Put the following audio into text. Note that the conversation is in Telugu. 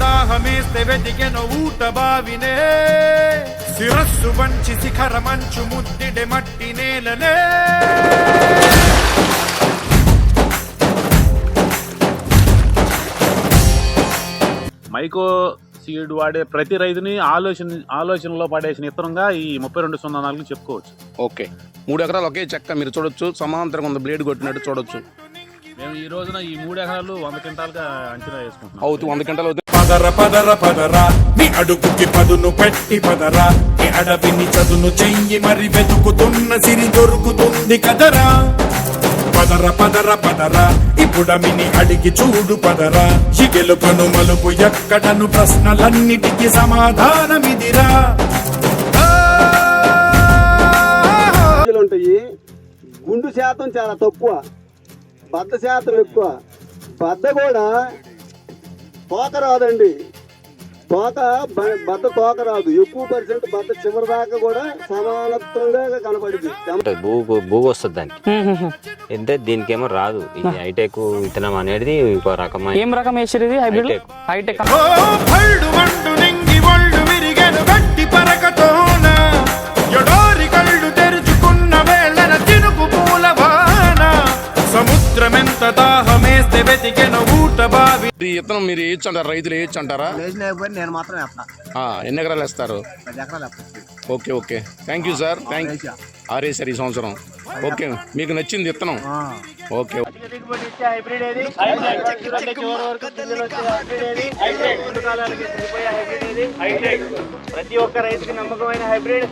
దాహమేస్తే వెతికెను ఊట బావినే శిరస్సు వంచి శిఖర మంచు ముద్దిడె మట్టి నేలనే మైకో సీడ్ వాడే ప్రతి రైతుని ఆలోచనలో పడేసిన ఇతరంగా ఈ 3204 చెప్పుకోవచ్చు. ఓకే, 3 ఎకరాలు ఒకే చెక్క మీరు చూడొచ్చు, సమాంతరంగా ఉంది, బ్లేడ్ కొట్టినట్టు చూడొచ్చు. మేము ఈ రోజున ఈ 3 ఎకరాలు 100 క్వింటాలుగా అంచనా వేసుకుంటున్నాం. అవుతూ 100 క్వింటాలు అవుతుంది. పదర పదర పదరా నీ అడుగుకి పదును పెట్టి పదరా నీ అడవిని చదును చెయ్యి మరి వెతుకుతున్న సిరి దొరుకుతుంది కదరా. పదర పదర పదరా ఇప్పుడమిని అడిగి చూడు పదరా ఈ గెలుపను మలుపు ఎక్కడను ప్రశ్నలన్నిటికీ సమాధానమిదిరా. ఉంటాయి, గుండు శాతం చాలా తక్కువ, బద్ద శాతం ఎక్కువ. బద్ద కూడా తోక రాదండి, బద్ద తోక రాదు, ఎక్కువ పర్సెంట్ బద్ద చివరి దాకా కూడా సమానత్వంగా కనపడింది. భూగు వస్తుంది దానికి, అంటే దీనికేమో రాదు. ఇది హైటెక్ విత్తనం అనేది ఒక రకమైన. ఏం రకం వేసారు ఇది? హైటెక్. సముద్రమెంత దాహమేస్తే వెతికెను ఊట బావి. ఈ విత్తనం మీరు వేయచ్చు అంటారా? రైతులు వేయచ్చు అంటారా? నేను మాత్రం ఎన్ని ఎకరాలు వేస్తారు? 10 ఎకరాలు. Okay okay, thank you sir. ఆరేసారు ఈ సంవత్సరం. ఓకే, మీకు నచ్చింది విత్తనం? ఓకే. ప్రతి ఒక్క రైతుకి నమ్మకమైన హైబ్రిడ్.